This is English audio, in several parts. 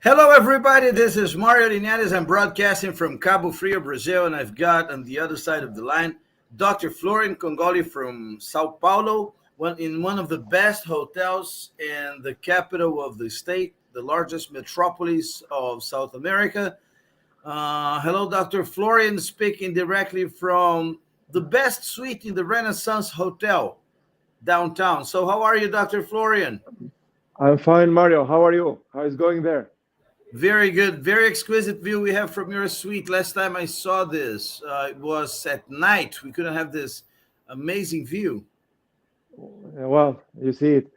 Hello, everybody. This is Mario Linares. I'm broadcasting from Cabo Frio, Brazil, and I've got on the other side of the line Dr. Florian Kongoli from Sao Paulo, in one of the best hotels in the capital of the state, the largest metropolis of South America. Hello, Dr. Florian, speaking directly from the best suite in the Renaissance Hotel downtown. So, how are you, Dr. Florian? I'm fine, Mario. How are you? How is going there? Very good. Very exquisite view we have from your suite. Last time I saw this, it was at night. We couldn't have this amazing view. Well, you see it,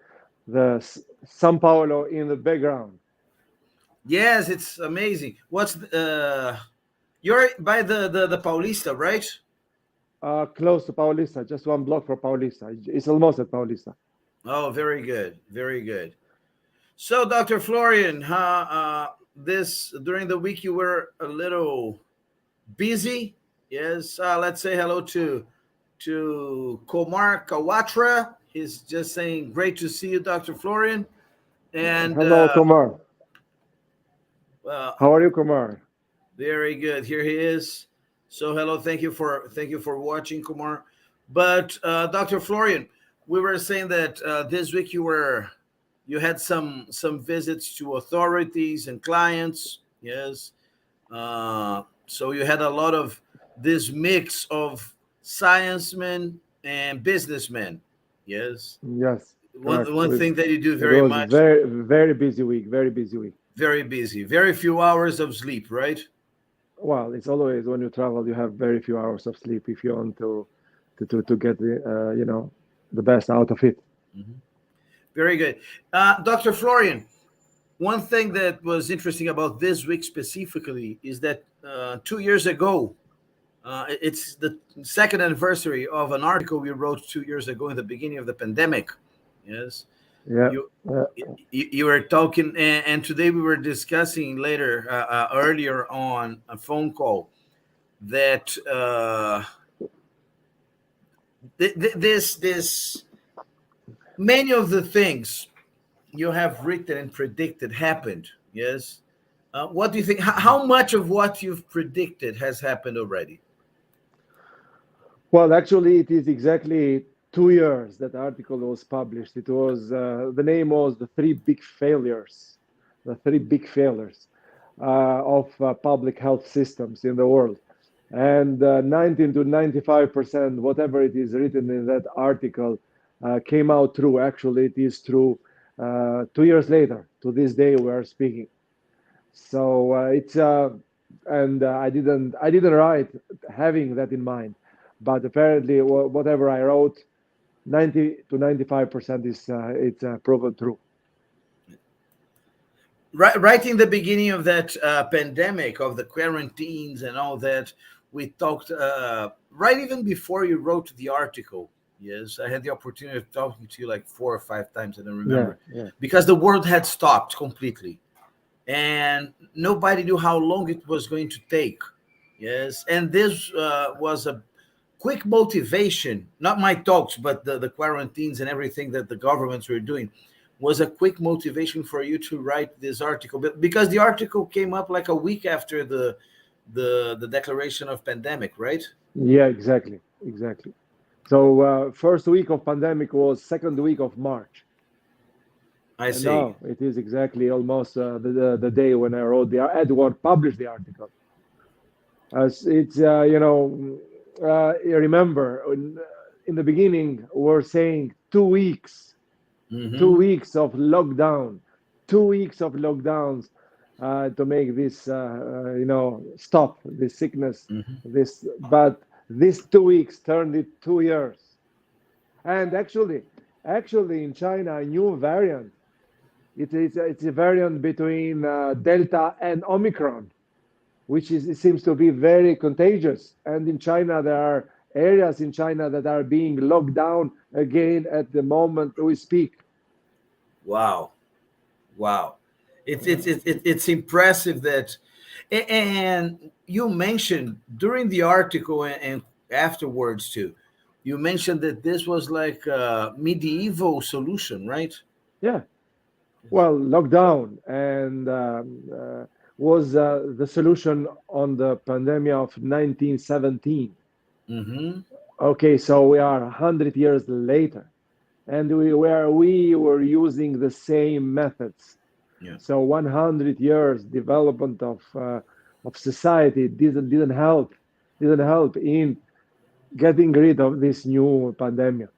the Sao Paulo in the background. Yes, it's amazing. You're by the Paulista, right? Close to Paulista, just one block from Paulista. It's almost at Paulista. Oh, very good. Very good. So, Dr. Florian, this during the week you were a little busy. Yes, let's say hello to Komar Kawatra. He's just saying, "Great to see you, Dr. Florian." And Hello, Kumar. well, How are you, Kumar? very good. Here he is. So, hello. Thank you for watching, Kumar. But Dr. Florian, we were saying that this week you had some visits to authorities and clients. Yes. So you had a lot of this mix of sciencemen and businessmen. Yes. Yes, correct. One thing that you do It very was much, very busy week. Very busy week. very busy, very few hours of sleep, right? Well, it's always when you travel, you have very few hours of sleep if you want to get the best out of it. Mhm. Very good. Dr. Florian, one thing that was interesting about this week specifically is that 2 years ago, it's the second anniversary of an article we wrote 2 years ago in the beginning of the pandemic. Yes. Yeah. You, Uh, you were talking, and today we were discussing later, earlier on a phone call, that this many of the things you have written and predicted happened. Yes. What do you think? How much of what you've predicted has happened already? Well, actually, it is exactly 2 years that article was published. It was the name was the three big failures of public health systems in the world, and 19 to 95%, whatever it is written in that article, came out true. Actually, it is true. 2 years later, to this day, we are speaking. So it's and I didn't write having that in mind, but apparently whatever I wrote, 90 to 95% is it's proven true. Right in the beginning of that pandemic, of the quarantines and all that, we talked, right even before you wrote the article. Yes, I had the opportunity of talking to you like 4 or 5 times, I don't Yeah, remember, yeah, because the world had stopped completely and nobody knew how long it was going to take. Yes, and this was a quick motivation, not my talks, but the quarantines and everything that the governments were doing was a quick motivation for you to write this article. But because the article came up like a week after the declaration of pandemic, right? yeah, exactly, exactly. So first week of pandemic was second week of March, I and see. now it is exactly almost the day when I wrote the Edward published the article. As it's you remember in the beginning we're saying 2 weeks, two Hmm. weeks of lockdown, 2 weeks of lockdowns to make this stop this sickness, Hmm. this but these 2 weeks turned it 2 years. And actually in China, a new variant It's a variant between Delta and Omicron, which is it seems to be very contagious. And in China, there are areas in China that are being locked down again at the moment we speak. Wow. Wow. It's impressive that, and you mentioned during the article and afterwards too, you mentioned that this was like a medieval solution, right? Yeah, well, lockdown and was the solution on the pandemic of 1917. Mm-hmm. Okay, so we are 100 years later, and we were using the same methods. Yeah. So 100 years development of society didn't help in getting rid of this new pandemic.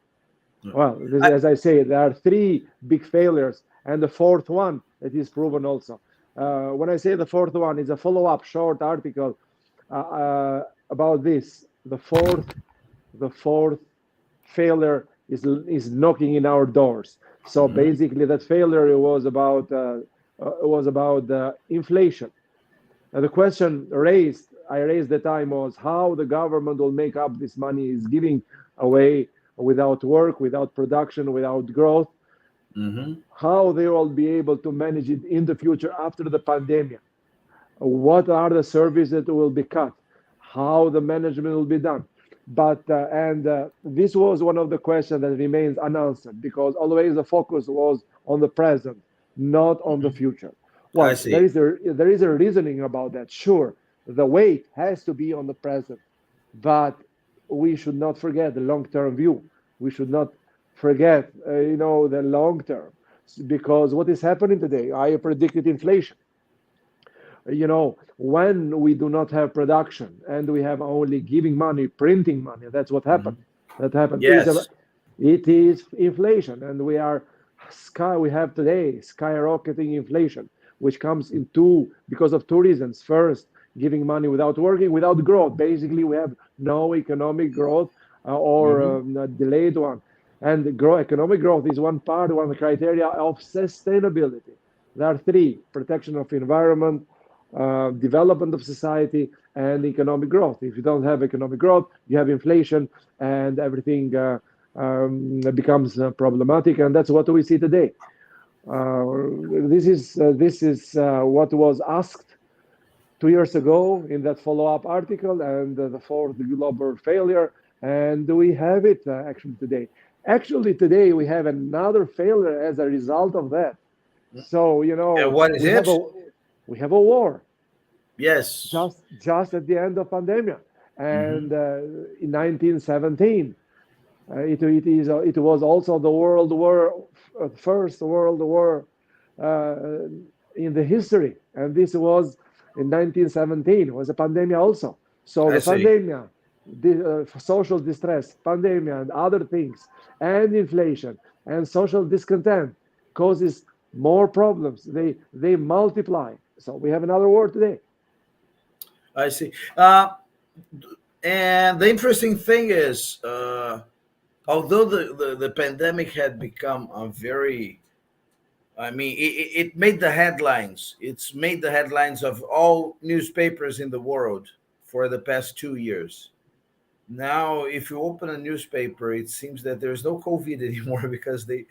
Yeah. Well, this, I, as I say, there are three big failures, and the fourth one that is proven also. When I say the fourth one, is a follow-up short article about this. The fourth failure is knocking in our doors. So mhm. basically, that failure was about inflation. And the question I raised the time was how the government will make up this money is giving away without work, without production, without growth, Mm-hmm. how they will be able to manage it in the future after the pandemic. What are the services that will be cut? How the management will be done? But and this was one of the questions that remains unanswered because always the focus was on the present, not on the future. I Well, there see. is a reasoning about that. Sure, the weight has to be on the present, but we should not forget the long-term view. We should not forget, the long term, because what is happening today? I predicted inflation. When we do not have production and we have only giving money, printing money, that's what Hmm. happened. That happened. Yes. It is inflation, and we have today skyrocketing inflation, which comes because of two reasons. First, giving money without working, without growth. Basically, we have no economic growth or Hmm. a delayed one. And economic growth is one criteria of sustainability. There are three: protection of environment, development of society, and economic growth. If you don't have economic growth, you have inflation, and everything becomes problematic, and that's what we see today. Uh, this is what was asked 2 years ago in that follow-up article, and the fourth global failure, and we have it actually today. Actually, today we have another failure as a result of that. So And what is it? we have a war Yes. just at the end of pandemic, Hmm. and in 1917, it was also the world war, first world war uh, in the history, and this was in 1917 was a pandemic also. So I the see. pandemic, the social distress, pandemic, and other things, and inflation and social discontent causes more problems. They multiply. So we have another war today. I see. And the interesting thing is, although the pandemic had become a very, I mean, it made the headlines. It's made the headlines of all newspapers in the world for the past 2 years. Now, if you open a newspaper, it seems that there's no COVID anymore because the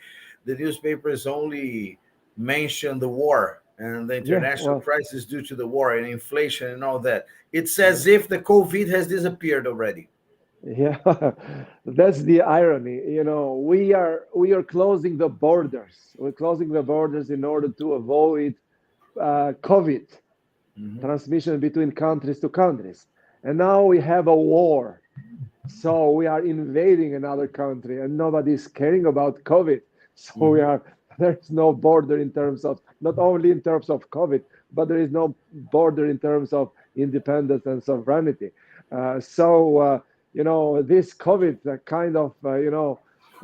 newspapers only mention the war and the Yeah, international well, crisis due to the war and inflation and all that. It's yeah. as if the COVID has disappeared already. Yeah, that's the irony. We are closing the borders. We're closing the borders in order to avoid COVID Hmm. transmission between countries to countries. And now we have a war. So we are invading another country and nobody's caring about COVID. So Hmm. there's no border in terms of, not only in terms of COVID, but there is no border in terms of independence and sovereignty. This COVID kind of,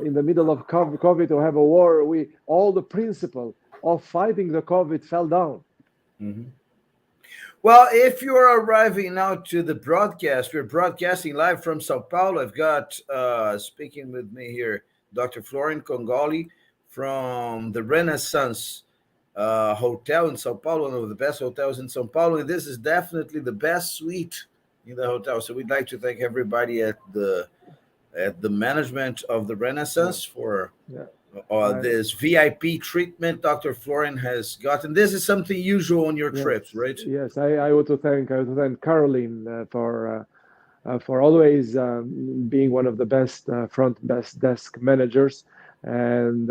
in the middle of COVID to have a war, all the principle of fighting the COVID fell down. Hmm. Well, if you're arriving now to the broadcast, we're broadcasting live from Sao Paulo. I've got speaking with me here Dr. Florian Kongoli from the Renaissance hotel in Sao Paulo, one of the best hotels in Sao Paulo, and this is definitely the best suite in the hotel. So we'd like to thank everybody at the management of the Yeah, Renaissance for yeah. I, this VIP treatment Dr. Florian has gotten. This is something usual on your trips, yes, right? yes. I want to thank Caroline for always being one of the best best desk managers. And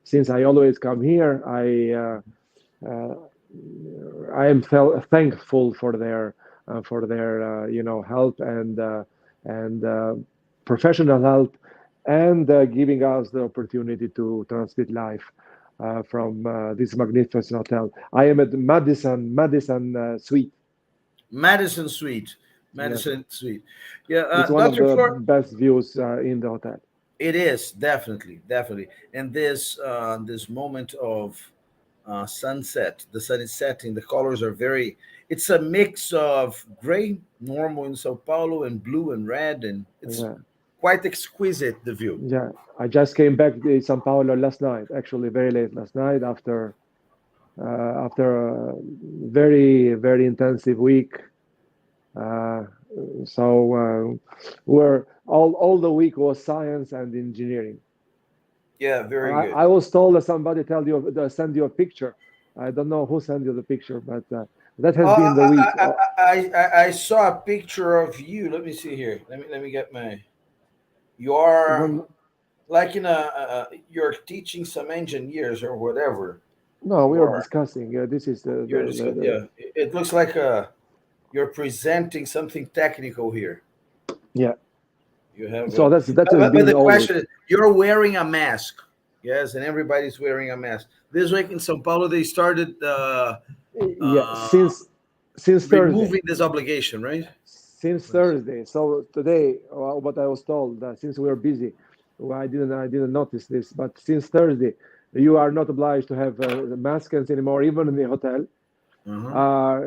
since I always come here, I am thankful for their help and professional help and giving us the opportunity to transmit live from this magnificent hotel. I am at Madison Suite. Madison Suite. Yes, Madison Suite. Yeah, it's one of Dr. the Flor, best views in the hotel. it is definitely, definitely. And this moment of sunset, the sun is setting. The colors are very. It's a mix of gray, normal in Sao Paulo, and blue and red, and it's Yeah, quite exquisite. The view. yeah. I just came back to Sao Paulo last night, actually very late last night after a very intensive week. Uh, where all the week was science and engineering. Yeah, very good. I was told that somebody send you a picture. I don't know who sent you the picture, but that has Oh, been the week. I saw a picture of you. Let me see here. Let me get my. You are No, like you're teaching some engineers or whatever. no, we You are are. discussing. This is You're just yeah. It looks like you're presenting something technical here. yeah. You have So that has but been the always. question is, you're wearing a mask. Yes, and everybody's wearing a mask. This week in Sao Paulo, they started Yeah, uh, since Thursday. removing this obligation, right? Since Let's see. Thursday. So today, what I was told, since we were busy, well, I didn't notice this, but since Thursday, you are not obliged to have the masks anymore, even in the hotel. Uh-huh. Uh,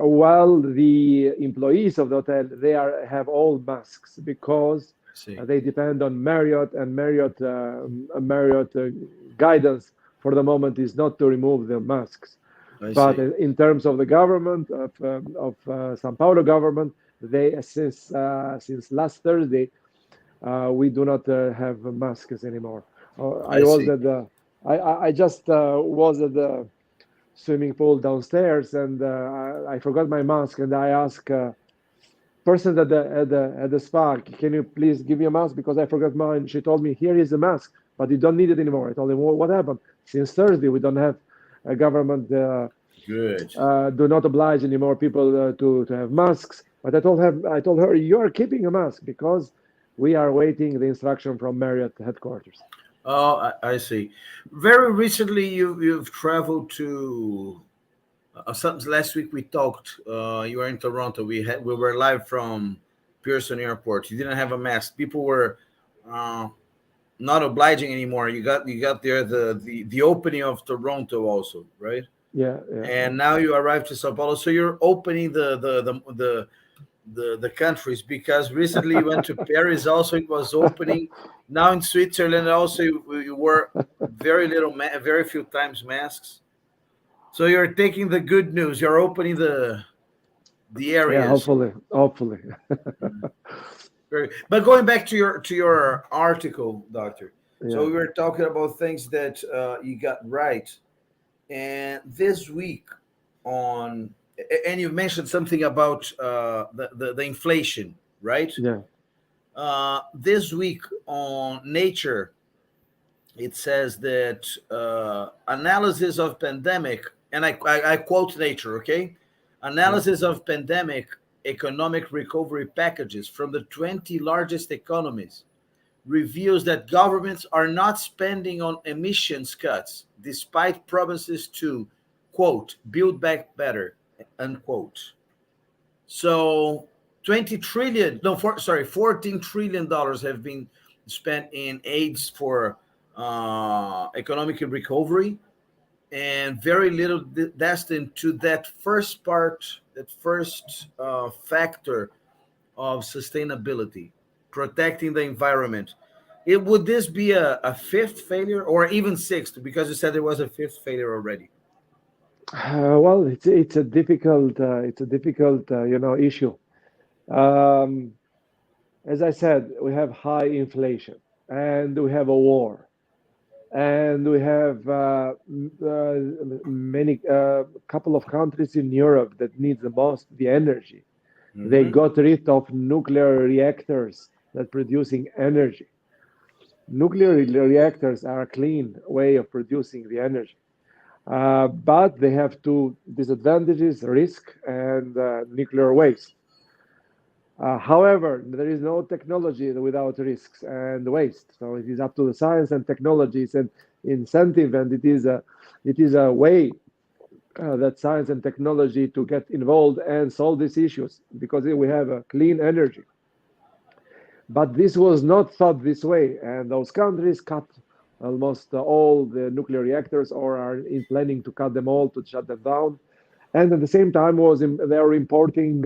while the employees of the hotel, they have all masks because I see. they depend on Marriott, and Marriott guidance for the moment is not to remove the masks. I But see. in terms of the government of São Paulo government, they since last Thursday we do not have masks anymore. I I was see. at the I just was at the swimming pool downstairs and I forgot my mask and I asked person at the spa, can you please give me a mask because I forgot mine. She told me here is a mask, but you don't need it anymore. I told him, well, what happened? Since Thursday we don't have a government. Good. Do not oblige anymore people to have masks. But I told her, you are keeping a mask because we are waiting the instruction from Marriott headquarters. Oh, I see. Very recently, you've traveled to. Last week we talked. You were in Toronto. We were live from Pearson Airport. You didn't have a mask. People were uh, not obliging anymore. You got there the opening of Toronto also, right? Yeah, yeah, yeah. And now you arrived to Sao Paulo. So you're opening the countries because recently you went to Paris. Also, it was opening. Now in Switzerland, also you wore very few times masks. So you're taking the good news. You're opening the Yeah, areas. hopefully. But going back to your article, doctor. So Yeah, we were talking about things that you got right, and this week on, and you mentioned something about the inflation, right? yeah, This week on Nature, it says that analysis of pandemic, and I quote Nature, okay? yeah, Analysis of pandemic economic recovery packages from the 20 largest economies reveals that governments are not spending on emissions cuts despite promises to, quote, build back better, unquote. So 20 trillion, no, sorry, $14 trillion have been spent in aids for economic recovery, and very little destined to that first part, that first factor of sustainability, protecting the environment. Would this be a fifth failure or even sixth? Because you said there was a fifth failure already. Well, it's a difficult issue. Um, as I said, we have high inflation, and we have a war, and we have many couple of countries in Europe that need the most the energy. They Hmm. got rid of nuclear reactors that producing energy. Nuclear reactors are a clean way of producing the energy. But they have two disadvantages, risk and nuclear waste. However, there is no technology without risks and waste. So it is up to the science and technologies and incentive, and it is a way that science and technology to get involved and solve these issues because we have a clean energy. But this was not thought this way, and those countries cut almost all the nuclear reactors or are in planning to cut them all to shut them down. And at the same time, they are importing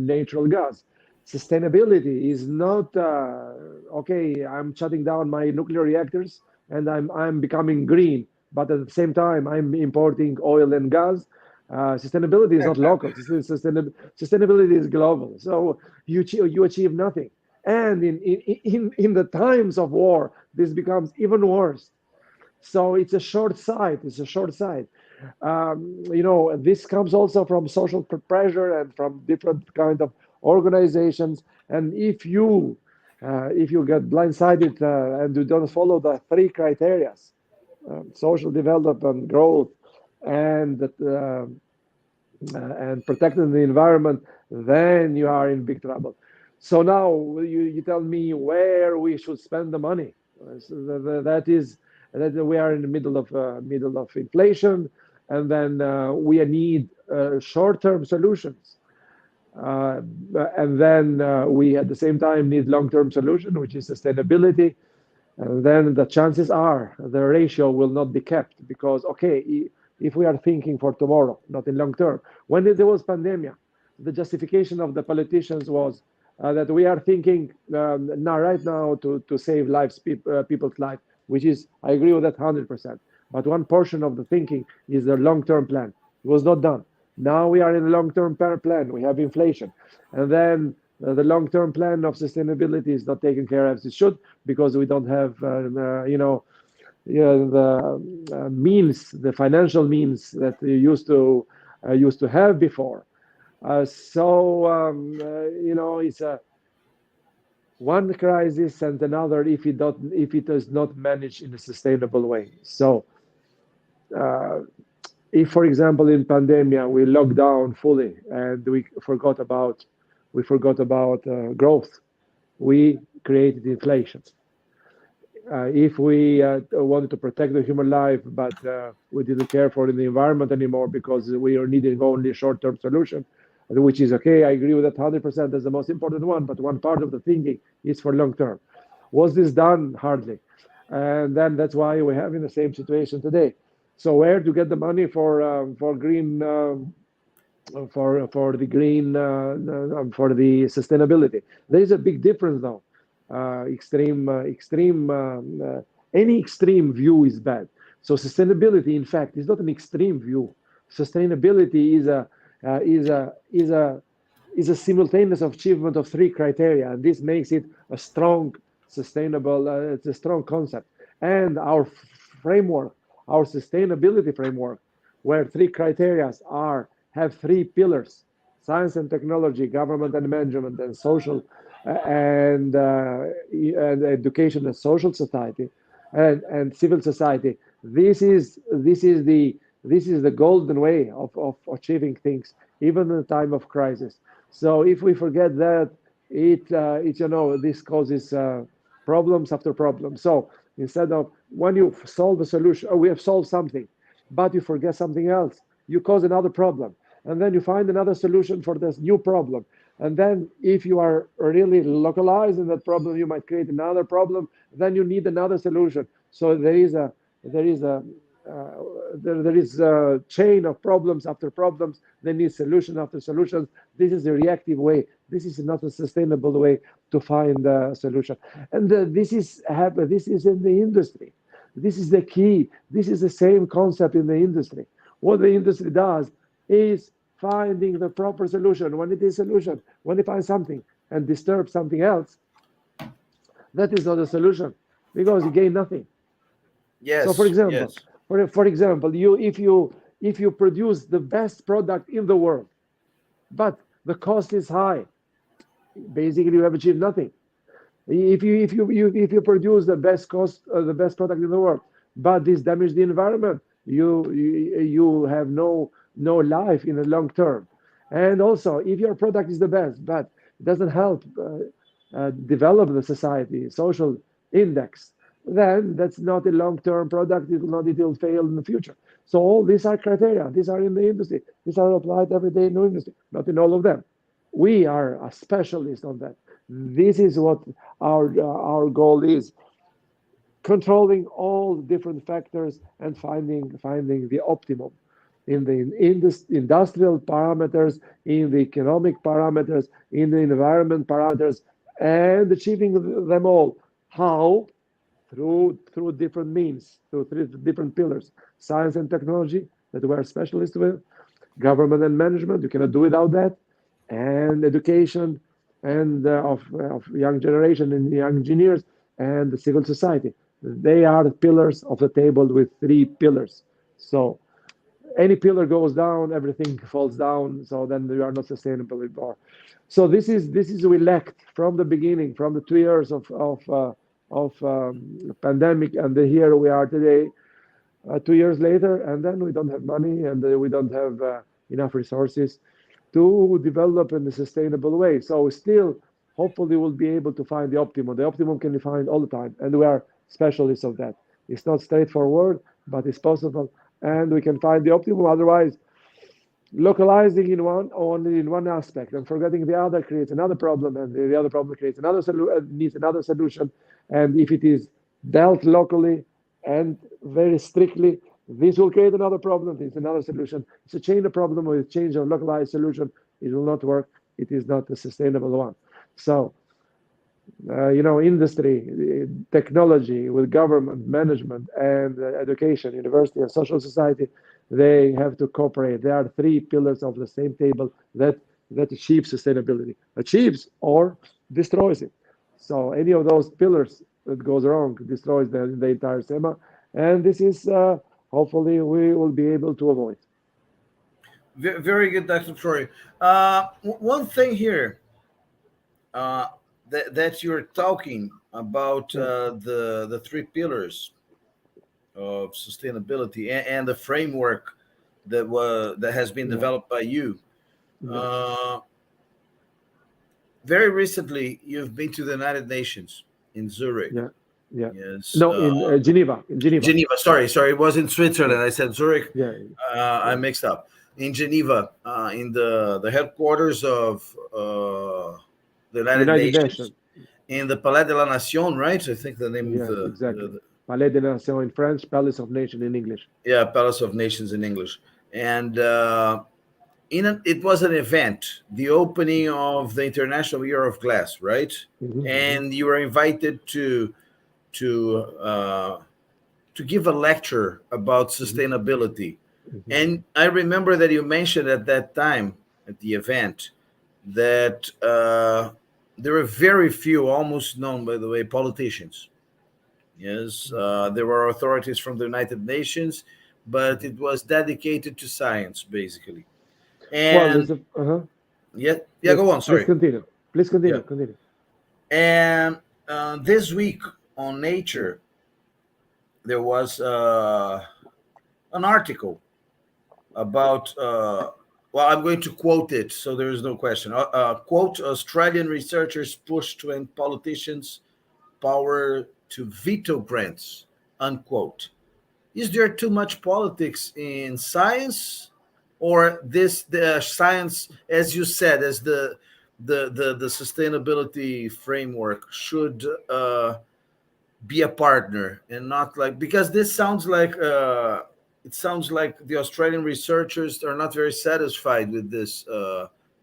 natural gas. Sustainability is not okay. I'm shutting down my nuclear reactors and I'm becoming green, but at the same time, I'm importing oil and gas. Sustainability is not local. Sustainability is global. So you achieve nothing. And in the times of war, this becomes even worse. So it's a short sight. It's a short sight. This comes also from social pressure and from different kind of organizations. And if you get blindsided and you don't follow the three criteria, social development, growth, and protecting the environment, then you are in big trouble. So now you tell me where we should spend the money. So that is that we are in the middle of inflation, and then we need short-term solutions. Uh, and then we at the same time need long-term solution, which is sustainability. And then the chances are the ratio will not be kept because, okay, if we are thinking for tomorrow, not in long term, when there was pandemic, the justification of the politicians was that we are thinking now, right now, to save people's life, which is, I agree with that 100%. But one portion of the thinking is the long-term plan. It was not done. Now we are in a long-term plan. We have inflation. And then the long-term plan of sustainability is not taken care of as it should because we don't have, the means, the financial means that we used to have before. It's a one crisis and another if it does not manage in a sustainable way. So, uh, if, for example, in pandemia we locked down fully and we forgot about growth, we created inflation. If we wanted to protect the human life, but we didn't care for the environment anymore because we are needing only a short-term solution, which is okay. I agree with that 100%. That's the most important one. But one part of the thinking is for long-term. Was this done? Hardly. And then that's why we have in the same situation today. So where to get the money for green for the green for the sustainability. There is a big difference though. Any extreme view is bad. So sustainability, in fact, is not an extreme view. Sustainability is a simultaneous achievement of three criteria, and this makes it a strong, sustainable. It's a strong concept, and our framework, our sustainability framework, where three criteria have three pillars: science and technology, government and management, and social and education and social society and civil society. This is the golden way of achieving things, even in a time of crisis. So if we forget that, this causes problems after problems. So instead of when you solve a solution, oh, we have solved something, but you forget something else, you cause another problem, and then you find another solution for this new problem. And then if you are really localized in that problem, you might create another problem. Then you need another solution. So uh, there is a chain of problems after problems. They need solution after solutions. This is a reactive way. This is not a sustainable way to find a solution. And this is in the industry. This is the key. This is the same concept in the industry. What the industry does is finding the proper solution. When it is solution, when they find something and disturb something else, that is not a solution because you gain nothing. So, for Yes, example, yes, for example, if you produce the best product in the world, but the cost is high, basically you have achieved nothing. If you produce the best product in the world, but this damage the environment, you have no life in the long term. And also, if your product is the best, but it doesn't help develop the society social index, then that's not a long-term product. It will fail in the future. So all these are criteria. These are in the industry. These are applied every day in the industry, not in all of them. We are a specialist on that. This is what our goal is: controlling all different factors and finding the optimum in the industrial parameters, in the economic parameters, in the environment parameters, and achieving them all. How? Through different means, through three different pillars: science and technology, that we're specialists with; government and management, you cannot do without that; and education, and of young generation and young engineers, and the civil society. They are the pillars of the table with three pillars. So any pillar goes down, everything falls down. So then you are not sustainable anymore. So this is we lacked from the beginning, from the 2 years of pandemic, and here we are today, 2 years later, and then we don't have money, and we don't have enough resources to develop in a sustainable way. So still, hopefully, we'll be able to find the optimum. The optimum can be found all the time, and we are specialists of that. It's not straightforward, but it's possible, and we can find the optimum. Otherwise, localizing in one only in one aspect and forgetting the other creates another problem, and the other problem creates another needs another solution. And if it is dealt locally and very strictly, this will create another problem. It's another solution. It's a chain of problem with change of localized solution. It will not work. It is not a sustainable one. So industry, technology, with government, management, and education, university, and social society, they have to cooperate. There are three pillars of the same table that achieve sustainability, achieves or destroys it. So any of those pillars that goes wrong destroys the entire SEMA, and this is hopefully we will be able to avoid. very good, Dr. Flori. One thing here, uh, that you're talking about, Yeah, the three pillars of sustainability, and the framework that has been yeah, developed by you. yeah, Uh, Very recently, you've been to the United Nations in Zurich. yeah, yeah. Yes, No, in Geneva, in Geneva. Geneva. Sorry, it was in Yeah, Switzerland. I said Zurich. yeah, I yeah. mixed up. In Geneva, in the headquarters of the United United Nations, Nations. in the Palais de la Nation, right? I think the name of Yeah, the, exactly. Palais des Nations in French, Palace of Nation in English. yeah, Palace of Nations in English. And it was an event, the opening of the International Year of Glass, right? Hmm. And you were invited to to give a lecture about Hmm. sustainability. Hmm. And I remember that you mentioned at that time at the event that there were very few, almost none, by the way, politicians. Yes, there were authorities from the United Nations, but Hmm. it was dedicated to science, basically. Well, And yeah, yeah, Yes, go on. please Sorry. continue. Please Yeah. continue. Continue. And this week on Yeah. Nature, there was an article about, well, I'm going to quote it, so there is no question. Quote: Australian researchers push to end politicians' power to veto grants. Unquote. Is there too much politics in science, or this the science, as you said, as the sustainability framework should be a partner and not like, because this sounds like it sounds like the Australian researchers are not very satisfied with this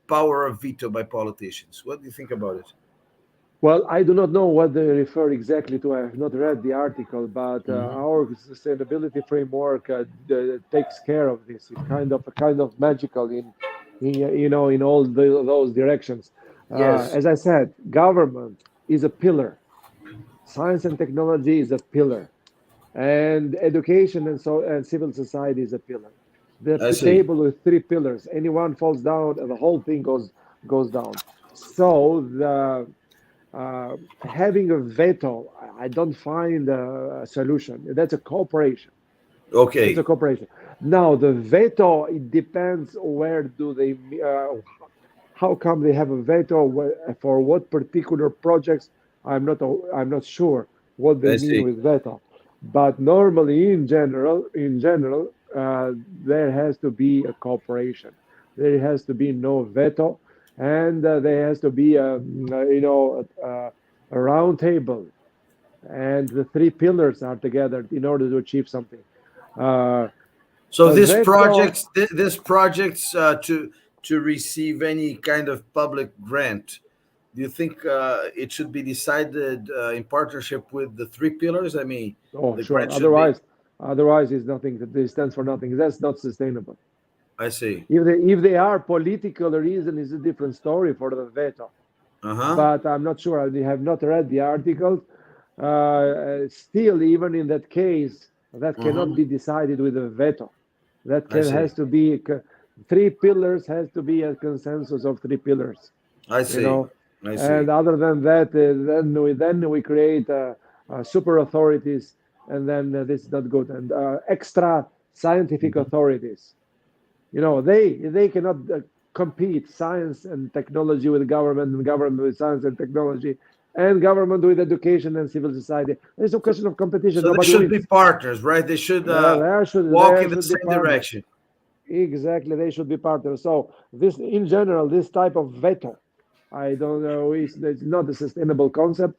power of veto by politicians. What do you think about it? Well, I do not know what they refer exactly to. I have not read the article, but Hmm. our sustainability framework takes care of this. It's kind of magical in all those directions. Yes, As I said, government is a pillar. Science and technology is a pillar, and education and civil society is a pillar. The I see. table with three pillars. Any one falls down, and the whole thing goes down. So the having a veto, I don't find a solution. That's a cooperation. That's a Okay. cooperation. Now, the veto, it depends where do they, how come they have a veto for what particular projects? I'm not sure what they I mean see. with veto. But normally, in general, there has to be a cooperation. There has to be no veto, and there has to be a round table, and the three pillars are together in order to achieve something. Uh, So a veto. this projects to receive any kind of public grant. Do you think it should be decided in partnership with the three pillars? I mean, Oh, the sure. grant should be. Otherwise, it's nothing. It stands for nothing. That's not sustainable. I see. If they are political reason, is a different story for the veto. Uh huh. But I'm not sure. I have not read the article. Still, even in that case, that cannot Uh-huh. be decided with a veto. That I can see. has to be three pillars. Has to be a consensus of three pillars. I you see. know. I see. And other than that, then we create super authorities, and then this is not good. And extra scientific Mhm. authorities, they cannot compete science and technology with government, and government with science and technology, and government with education and civil society. There's no So, question of competition. so they Nobody should be wins. partners, right? They should walk There in the should be same partners. direction. Exactly, they should be partners. So this, in general, this type of veto, I don't know, it's not a sustainable concept.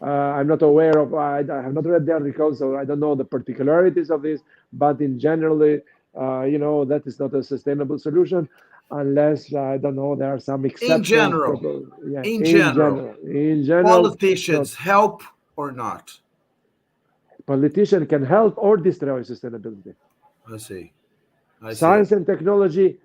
I'm not aware of. I have not read the article, so I don't know the particularities of this. But in generally, that is not a sustainable solution, unless I don't know there are some In exceptions. general, Yeah, in in general, general, it's not. politicians help or not? Politician can help or destroy sustainability. I see. I see. Science and technology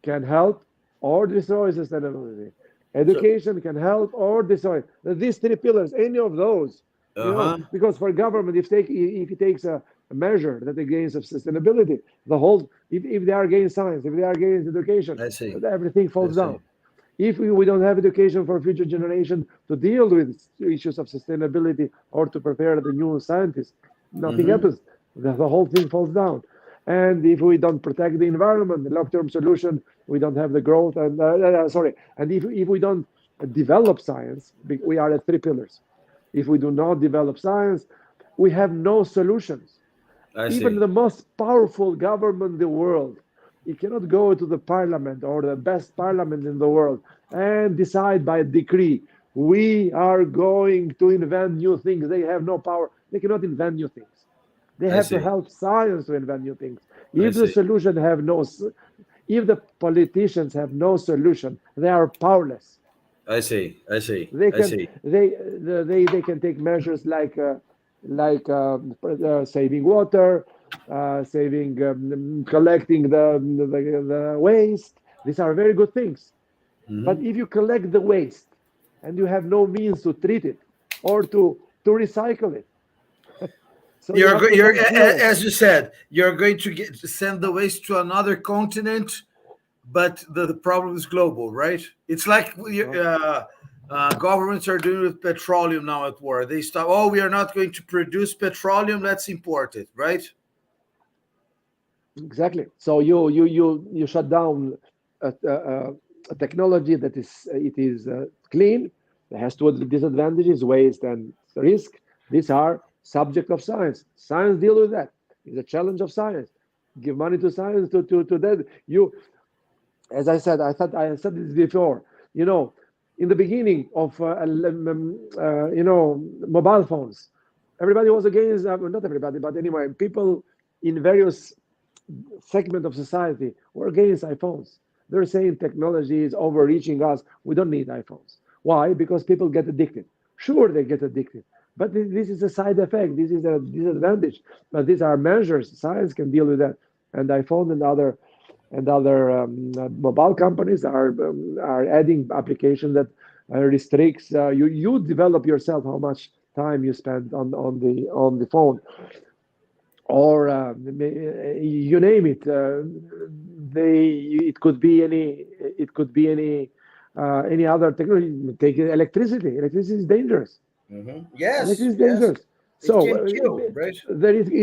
can help or destroy sustainability. So, Education can help or destroy. These three pillars, any of those, uh huh. because for government, if it takes a measure that against of sustainability, if they are against science, if they are against education, I see. everything I falls down. see. If we don't have education for future generation to deal with issues of sustainability or to prepare the new scientists, nothing Mm-hmm. happens. The whole thing falls down. And if we don't protect the environment, the long-term solution, we don't have the growth. And sorry, and if we don't develop science, we are at three pillars. If we do not develop science, we have no solutions. I Even see. the most powerful government in the world, you cannot go to the parliament or the best parliament in the world and decide by decree, we are going to invent new things. They have no power. They cannot invent new things. They I have to see. help science to invent new things. I If the see. solution have no, if the politicians have no solution, they are powerless. I see. I see. They I can see. they can take measures like saving water, saving collecting the waste. These are very good things. Hmm. But if you collect the waste and you have no means to treat it or to recycle it, so you have to You're landfill it. as you said, you're going to get to send the waste to another continent, but the problem is global, right? It's like No, governments are doing with petroleum now at war. They stop. Oh, we are not going to produce petroleum. Let's import it, right? exactly. So you shut down a technology that is clean. It has two disadvantages: waste and risk. These are subject of science. Science deal with that. It's a challenge of science. Give money to science to that. As I said, I said this before. You know, in the beginning of mobile phones, everybody was against. Not everybody, but anyway, people in various segment of society were against iPhones. They're saying technology is overreaching us. We don't need iPhones. Why? Because people get addicted. Sure, they get addicted, but this is a side effect. This is a disadvantage. But these are measures. Science can deal with that. And iPhone and other mobile companies are adding application that restricts you develop yourself how much time you spend on the phone, or you name it. They it could be any other technology. Take electricity. Electricity is dangerous. Yes, Electricity is yes. dangerous. It So can kill, right?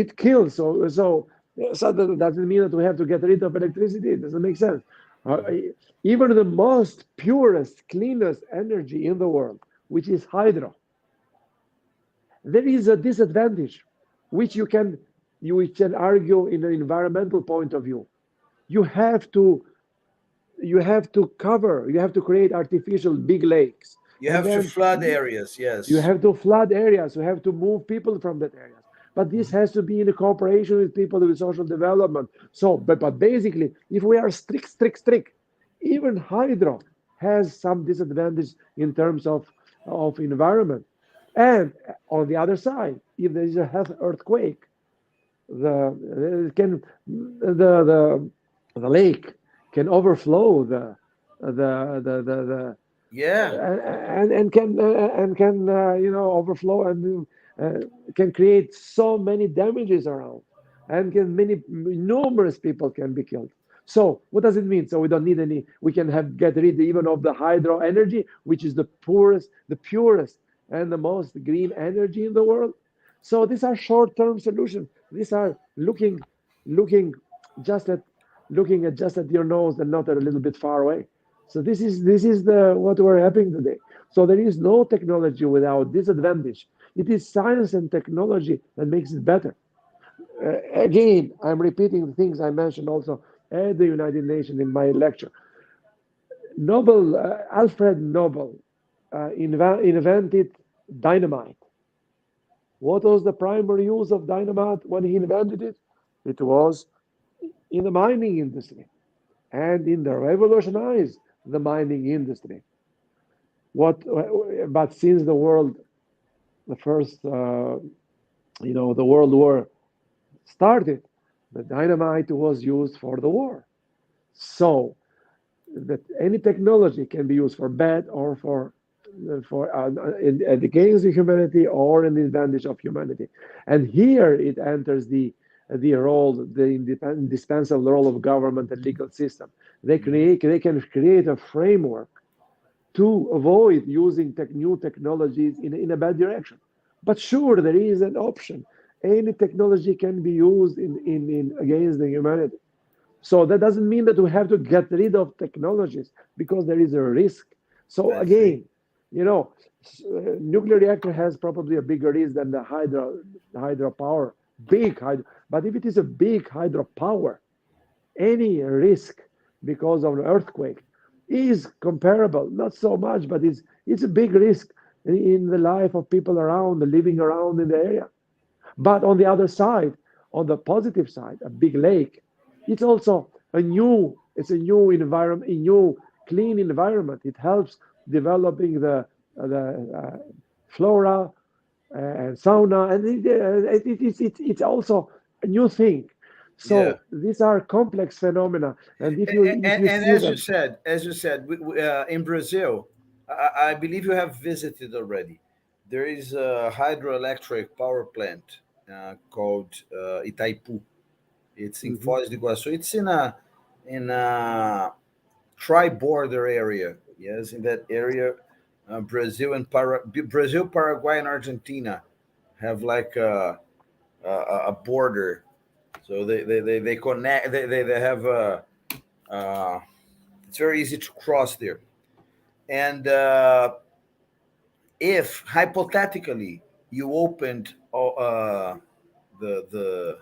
it kills. So that doesn't mean that we have to get rid of electricity. It doesn't make sense. Uh, Mhm. Even the most purest, cleanest energy in the world, which is hydro, there is a disadvantage, which you can argue in an environmental point of view. You have to you have to create artificial big lakes, You and have to then flood areas, you yes. have to flood areas. You have to move people from that areas. But this has to be in cooperation with people with social development. So, but basically, if we are strict, even hydro has some disadvantage in terms of environment. And on the other side, if there is a earthquake, the can the lake can overflow the Yeah, and can overflow and can create so many damages around, and can many numerous people can be killed. So what does it mean? So we don't need any. We can have get rid even of the hydro energy, which is the purest and the most green energy in the world. So these are short-term solutions. These are looking just at just at your nose and not a little bit far away. So this is the what we're having today. So there is no technology without disadvantage. It is science and technology that makes it better. Again, I'm repeating the things I mentioned also at the United Nations in my lecture. Alfred Nobel invented dynamite. What was the primary use of dynamite when he invented it? It was in the mining industry, and in the revolutionized the mining industry. But since the first, the World War started, the dynamite was used for the war. So that any technology can be used for bad or against the humanity or in the advantage of humanity. And here it enters the indispensable role of government and legal system. They can create a framework to avoid using new technologies in a bad direction. But sure, there is an option. Any technology can be used in against the humanity. So that doesn't mean that we have to get rid of technologies because there is a risk. So I see. again, you know, nuclear reactor has probably a bigger risk than the hydropower, big hydro. But if it is a big hydropower, any risk because of an earthquake is comparable, not so much, but it's a big risk in the life of people around, living around in the area. But on the other side, on the positive side, a big lake, it's also it's a new environment, a new clean environment. It helps developing the flora and sauna, and it's also a new thing. Yeah. So these are complex phenomena, and if you And see them, as you said, in Brazil, I believe you have visited already. There is a hydroelectric power plant called Itaipu. It's in Mhm. Foz do Iguaçu. It's in a tri-border area. Yes, in that area, Brazil, Paraguay, and Argentina have like a border. So they connect. They have a. It's very easy to cross there. And if hypothetically you opened the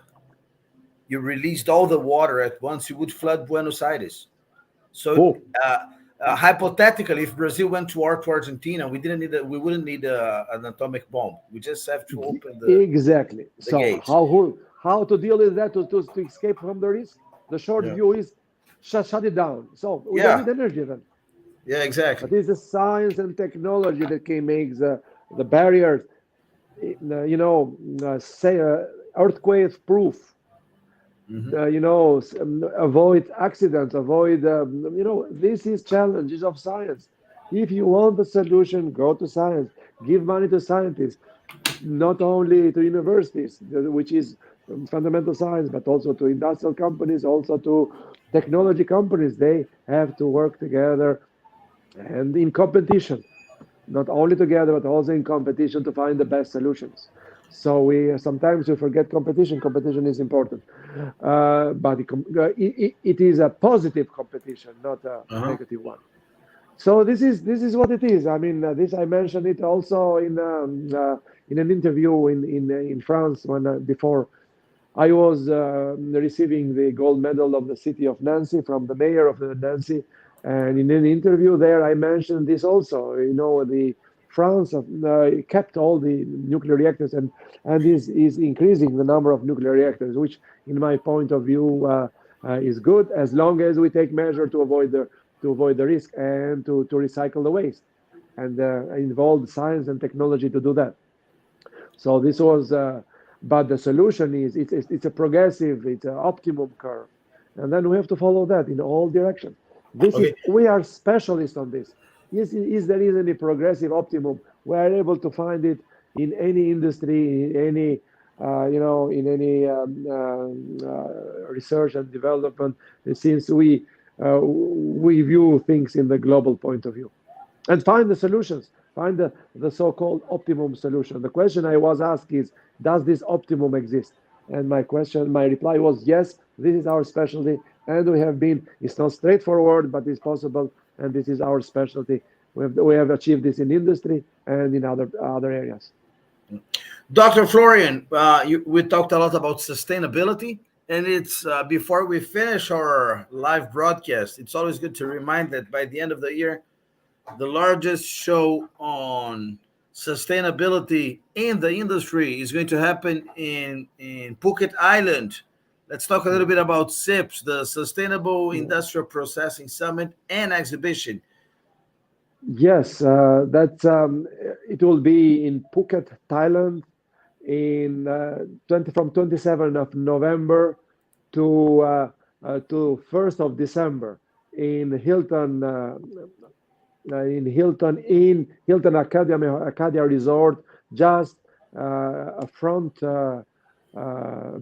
you released all the water at once, you would flood Buenos Aires. So Oh, hypothetically, if Brazil went to war to Argentina, we wouldn't need an atomic bomb. We just have to open exactly. the So gates. how to deal with that to escape from the risk? The short Yeah. view is shut it down. So we don't Yeah. need energy then. Yeah, But exactly. it's the science and technology that can make the barriers, say earthquake proof, Hmm. avoid accidents, avoid, this is challenges of science. If you want a solution, go to science, give money to scientists, not only to universities, which is fundamental science, but also to industrial companies, also to technology companies. They have to work together and in competition, not only together but also in competition to find the best solutions. So we sometimes we forget competition. Competition is important, but it is a positive competition, not a Uh-huh. negative one. So this is what it is. I mean, this I mentioned it also in an interview in France when before I was receiving the gold medal of the city of Nancy from the mayor of the Nancy, and in an interview there, I mentioned this also. The France kept all the nuclear reactors and is increasing the number of nuclear reactors, which, in my point of view, is good as long as we take measure to avoid the risk and to recycle the waste and involve science and technology to do that. So this was, but the solution is it's a progressive, it's an optimum curve, and then we have to follow that in all directions. This is Okay. we are specialists on this. Is there is any progressive optimum? We are able to find it in any industry, in any in any research and development, since we view things in the global point of view and find the solutions, find the so-called optimum solution. The question I was asked is, does this optimum exist? And my reply was, yes, this is our specialty, and it's not straightforward, but it's possible, and this is our specialty. We have achieved this in industry and in other areas. Dr. Florian, we talked a lot about sustainability, and it's before we finish our live broadcast, it's always good to remind that by the end of the year, the largest show on sustainability in the industry is going to happen in Phuket Island. Let's talk a little Mm. bit about SIPS, the Sustainable Yeah. Industrial Processing Summit and Exhibition. Yes, it will be in Phuket, Thailand, in 20 from 27th of November to 1st of December in Hilton Acadia Resort, just a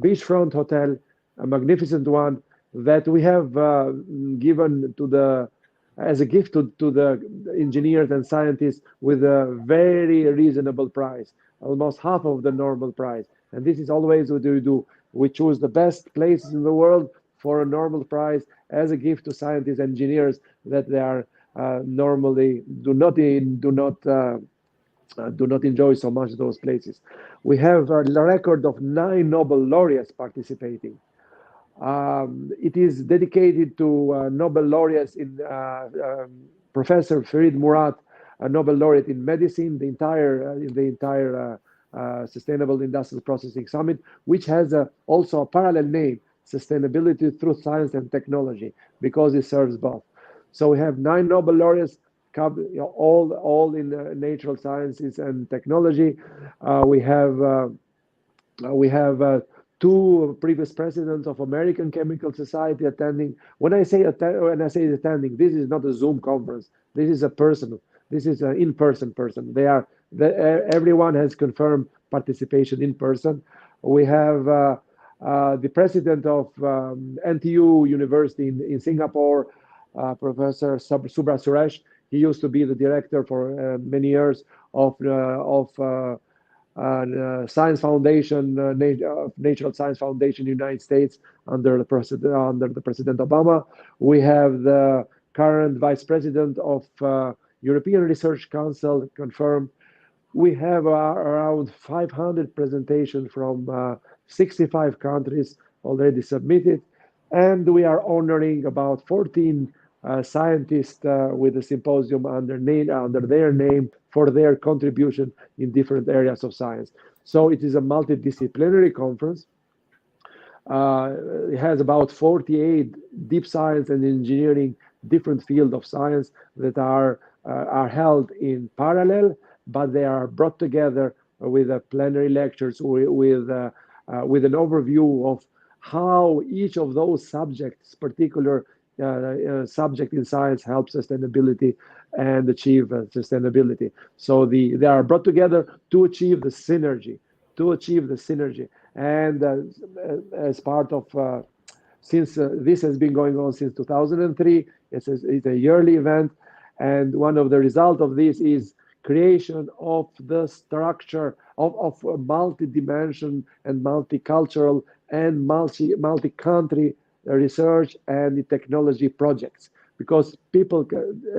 beachfront hotel, a magnificent one that we have given as a gift to the engineers and scientists with a very reasonable price, almost half of the normal price. And this is always what we do. We choose the best places in the world for a normal price as a gift to scientists, engineers that they are normally do not enjoy so much those places. We have a record of 9 Nobel laureates participating. It is dedicated to Nobel laureates Professor Farid Murat, a Nobel laureate in medicine, the entire Sustainable Industrial Processing Summit, which has also a parallel name, Sustainability through Science and Technology, because it serves both. So we have 9 Nobel laureates, all in natural sciences and technology. We have two previous presidents of American Chemical Society attending. When I say attending, this is not a Zoom conference. This is a personal. This is an in-person person. Everyone has confirmed participation in person. We have the president of NTU University in Singapore, Professor Subra Suresh. He used to be the director for many years of Science Foundation, Natural Science Foundation, United States, under the President Obama. We have the current Vice President of European Research Council confirmed. We have around 500 presentations from 65 countries already submitted, and we are honoring about 14 scientists with a symposium under their name for their contribution in different areas of science. So it is a multidisciplinary conference. It has about 48 deep science and engineering different fields of science that are held in parallel, but they are brought together with plenary lectures, with an overview of how each of those subjects, particular subject in science, helps sustainability and achieve sustainability. So they are brought together to achieve the synergy, And as part of since this has been going on since 2003, it's a yearly event, and one of the results of this is creation of the structure of a multi-dimension and multicultural and multi-country research and technology projects, because people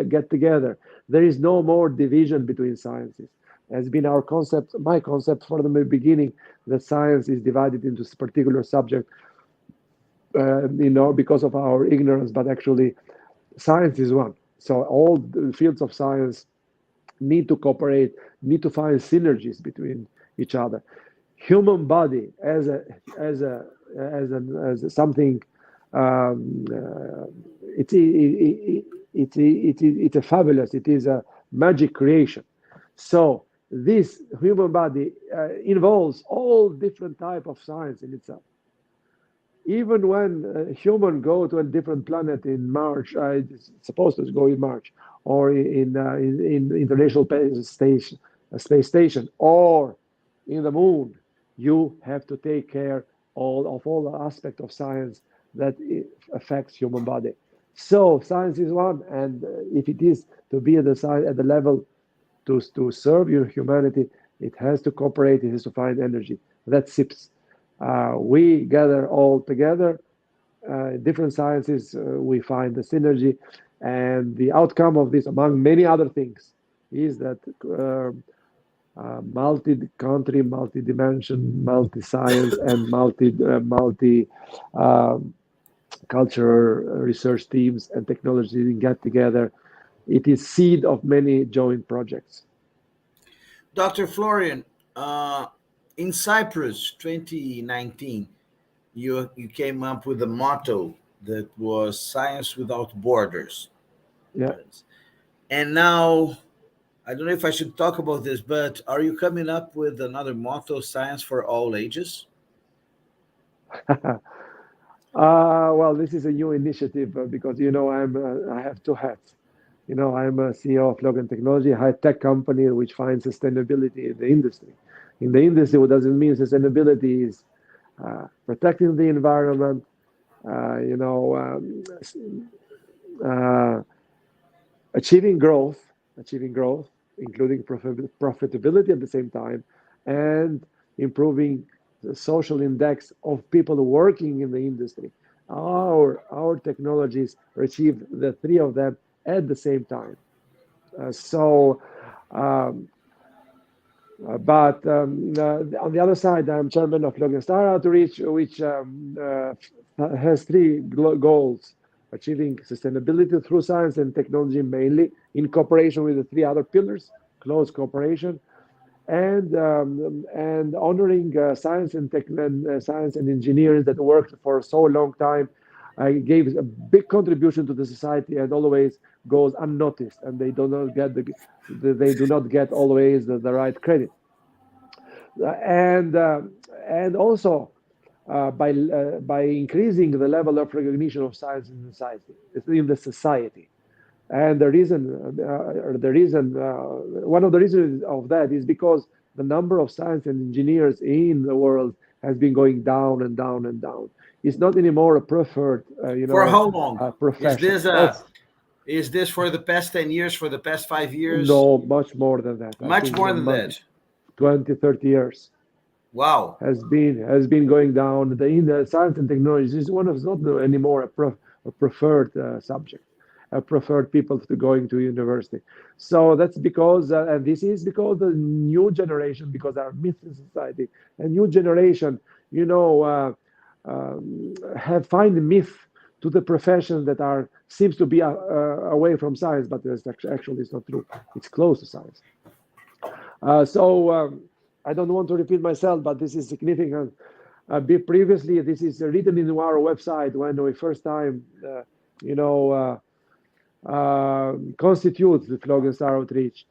get together. There is no more division between sciences. Has been our concept, my concept from the beginning, that science is divided into particular subject, because of our ignorance, but actually science is one. So all the fields of science need to cooperate, need to find synergies between each other. Human body as something, it's a fabulous, it is a magic creation. So this human body involves all different type of science in itself. Even when human go to a different planet in March, it's supposed to go in March, or in International Space Station, or in the moon, you have to take care all the aspect of science that affects human body. So science is one, and if it is to be at the level to serve your humanity, it has to cooperate, it has to find energy. That's SIPS. We gather all together, different sciences, we find the synergy, and the outcome of this, among many other things, is that multi-country, multi-dimension, multi-science, and multi-cultural research teams and technology get together. It is seed of many joint projects. Dr. Florian, in Cyprus 2019, you came up with a motto that was "Science without borders." Yeah. And now, I don't know if I should talk about this, but are you coming up with another motto, "Science for all ages"? Well, this is a new initiative because I have two hats. I'm a CEO of Logan Technology, a high-tech company which finds sustainability in the industry. In the industry, what does it mean? Sustainability is protecting the environment, uh, achieving growth, including profitability at the same time, and improving the social index of people working in the industry. Our technologies achieve the three of them at the same time. So, um, but on the other side, I'm chairman of Logan Star Outreach, which has three goals: achieving sustainability through science and technology, mainly in cooperation with the three other pillars, close cooperation, and honoring science and engineers that worked for so long time, gave a big contribution to the society and always goes unnoticed, and they do not get they do not get always the right credit. And also by increasing the level of recognition of science in the society. And one of the reasons of that is because the number of science and engineers in the world has been going down and down and down. It's not anymore a preferred, For how long? Is profession. this uh, is this for the past 10 years, for the past 5 years? No, much more than that. I Much think more than that. 20, 30 years Wow. has been going down. In the science and technology is one of not anymore a preferred subject, a preferred people to going to university. So that's because, and this is because the new generation, because our myth in society, a new generation, have find myth to the professions that are seems to be away from science, but actually it's not true. It's close to science. So I don't want to repeat myself, but this is significant. Previously, this is written in our website when we first time, you know, constitutes the Flogan Star Outreach.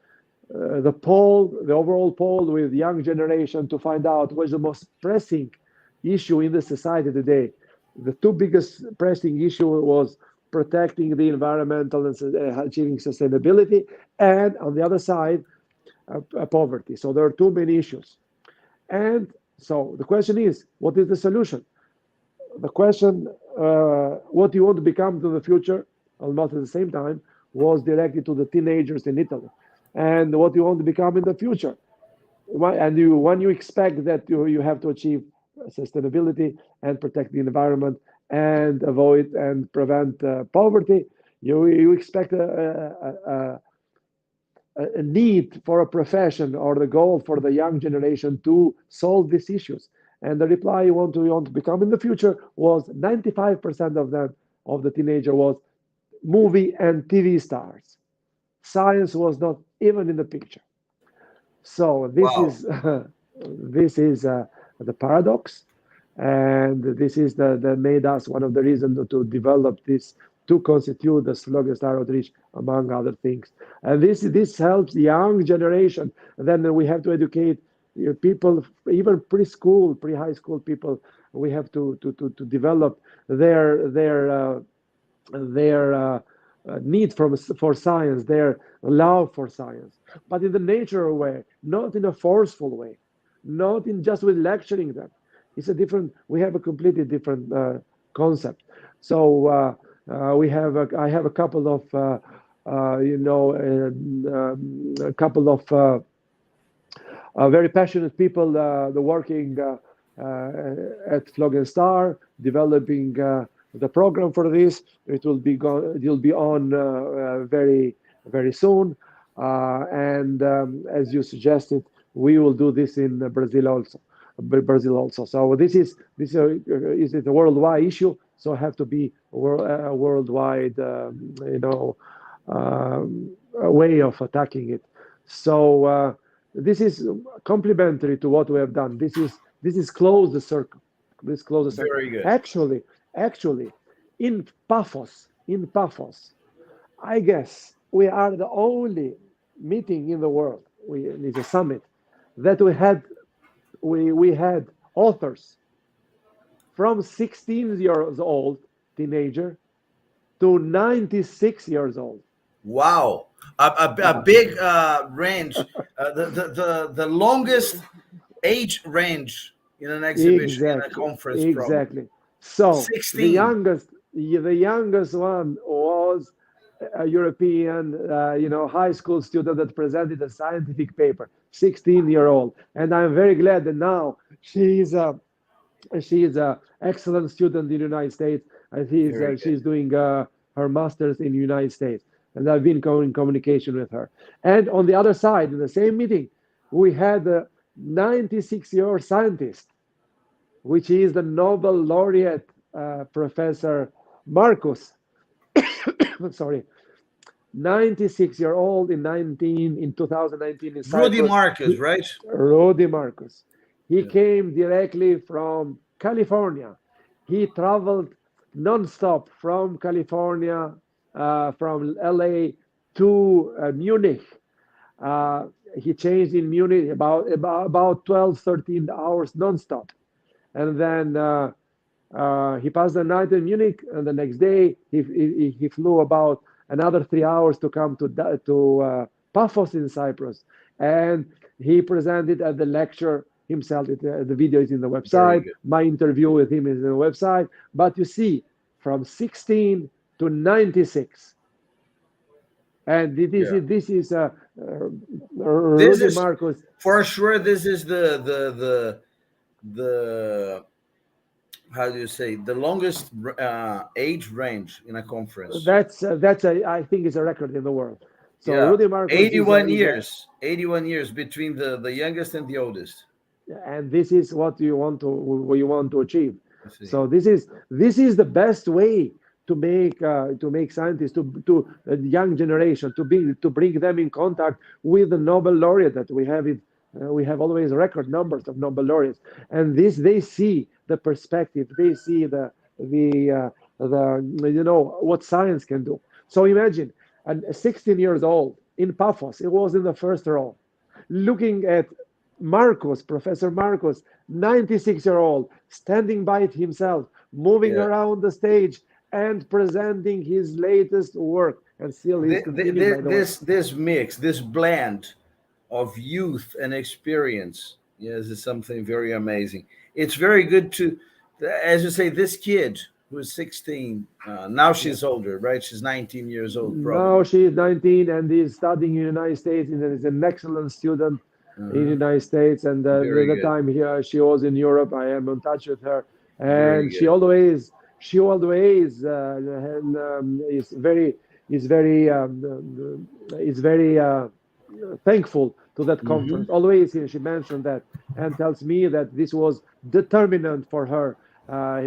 The overall poll with young generation to find out what's the most pressing issue in the society today. The two biggest pressing issue was protecting the environmental and achieving sustainability, and on the other side, poverty. So there are two main issues. And so the question is, what is the solution? The question, what do you want to become to the future, almost at the same time, was directed to the teenagers in Italy. And what you want to become in the future. And when you expect that you have to achieve sustainability and protect the environment and avoid and prevent poverty, you expect a need for a profession or the goal for the young generation to solve these issues. And the reply you want to become in the future was 95% of them, of the teenager, was movie and TV stars. Science was not even in the picture. So this Wow. is this is the paradox, and this is the made us one of the reasons to develop this, to constitute the Slogan Star Outreach, among other things. And this helps the young generation. And then we have to educate people, even preschool, pre-high school people. We have to develop their need for science, their love for science, but in the natural way, not in a forceful way, not in just with lecturing them. It's a different. We have a completely different concept. So I have a couple of a couple of very passionate people working at Flog Star, developing the program for this. It will be on very soon, and as you suggested, we will do this in Brazil also. So this is a worldwide issue. So have to be a worldwide a way of attacking it. So this is complementary to what we have done. This is close the circle. This close the circle. Very good. Actually, in Paphos, I guess we are the only meeting in the world. It's a summit that we had authors from 16 years old teenager to 96 years old. Wow, a big range, the longest age range in an exhibition, in a conference, probably Exactly. So 16. the youngest one was a European, high school student that presented a scientific paper, 16-year-old, and I'm very glad that now she is a excellent student in the United States, and Very good. she's doing her master's in the United States, and I've been in communication with her. And on the other side, in the same meeting, we had a 96-year-old scientist, which is the Nobel laureate Professor Marcus. Sorry, 96-year-old in 2019 in Rudy Cyprus. Marcus, right? Rudy Marcus. He Yeah. came directly from California. He traveled nonstop from California, from LA to Munich. He changed in Munich about 12, 13 hours nonstop. And then he passed the night in Munich, and the next day he flew about another 3 hours to come to Paphos in Cyprus, and he presented at the lecture himself. The video is in the Very website. good. My interview with him is in the website. But you see, from 16 to 96, and Yeah. this is This Rudy is Marcos. for sure. This is the how do you say, the longest age range in a conference. I think is a record in the world. So Yeah, Rudy Marcos 81 is a years. 81 years between the youngest and the oldest. and this is what you want to achieve. I see. So this is the best way to make scientists, to a young generation, to bring them in contact with the Nobel laureate that we have. We have always record numbers of Nobel laureates, and this they see the perspective, they see the what science can do. So imagine. and 16 years old in Paphos. It was in the first row, looking at Marcos, Professor Marcos, 96-year-old, standing by it himself, moving Yeah. around the stage and presenting his latest work. And still he's continuing, by the way. This mix, this blend of youth and experience, yes, is something very amazing. It's very good to, as you say, this kid who is 16, now Yeah. she's older, right? She's 19 years old, Now probably. she is 19 and is studying in the United States and is an excellent student in the Uh-huh. United States. And Very the good. time here she was in Europe, I am in touch with her, Very and good. she always is very is very thankful to that Hmm. conference. Always she mentioned that and tells me that this was determinant for her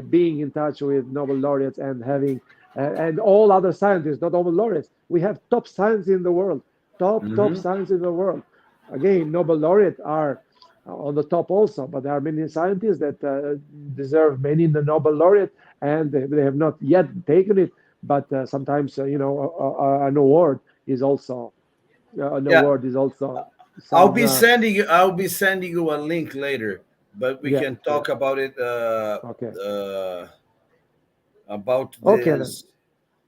being in touch with Nobel laureates and having and all other scientists, not Nobel laureates. We have top science in the world, top Hmm. science in the world. Again, Nobel laureates are on the top also, but there are many scientists that deserve many in the Nobel laureate, and they have not yet taken it. But sometimes, an award is also Yeah, some. I'll be sending you a link later, but we Yeah, can sure. talk about it Okay. about Okay then. this.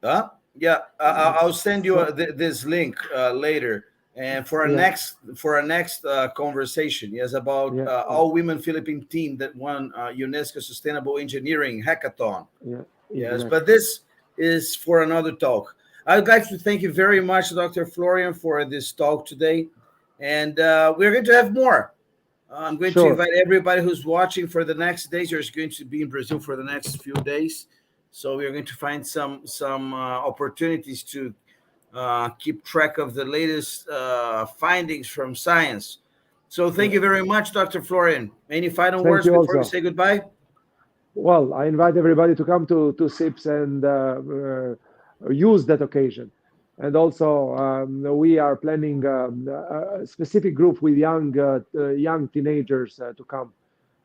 Huh? Yeah, I'll send you So this link later, and yeah, for a next conversation. Yes, about yeah, yeah, all women Philippine team that won UNESCO Sustainable Engineering Hackathon. yeah, Yes, but exactly. this is for another talk. I'd like to thank you very much, Dr. Florian, for this talk today, and we're going to have more. I'm going to Sure. invite everybody who's watching for the next days. You're going to be in Brazil for the next few days, so we're going to find some opportunities to keep track of the latest findings from science. So thank Yeah. you very much, Dr. Florian. Any final Thank words you before we also. say goodbye? Well, I invite everybody to come to SIPS and use that occasion. And also, we are planning a specific group with young teenagers to come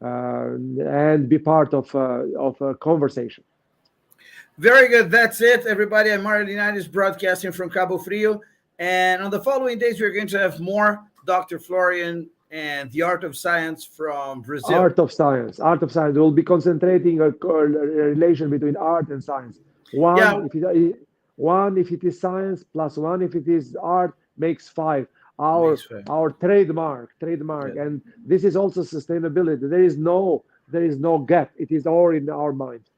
and be part of a conversation. Very good. That's it, everybody. I'm Mario Linares broadcasting from Cabo Frio. And on the following days, we're going to have more Dr. Florian and the art of science from Brazil. Art of science. Art of science. We'll be concentrating a relation between art and science. Yeah, One if it is science plus one if it is art makes five. makes sense. Our trademark, Yeah. and this is also sustainability. There is no gap. It is all in our mind.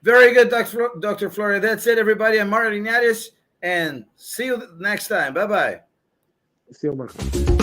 Very good, Dr. Florian. That's it, everybody. I'm Mario Linares, and see you next time. Bye bye. See you, Marco.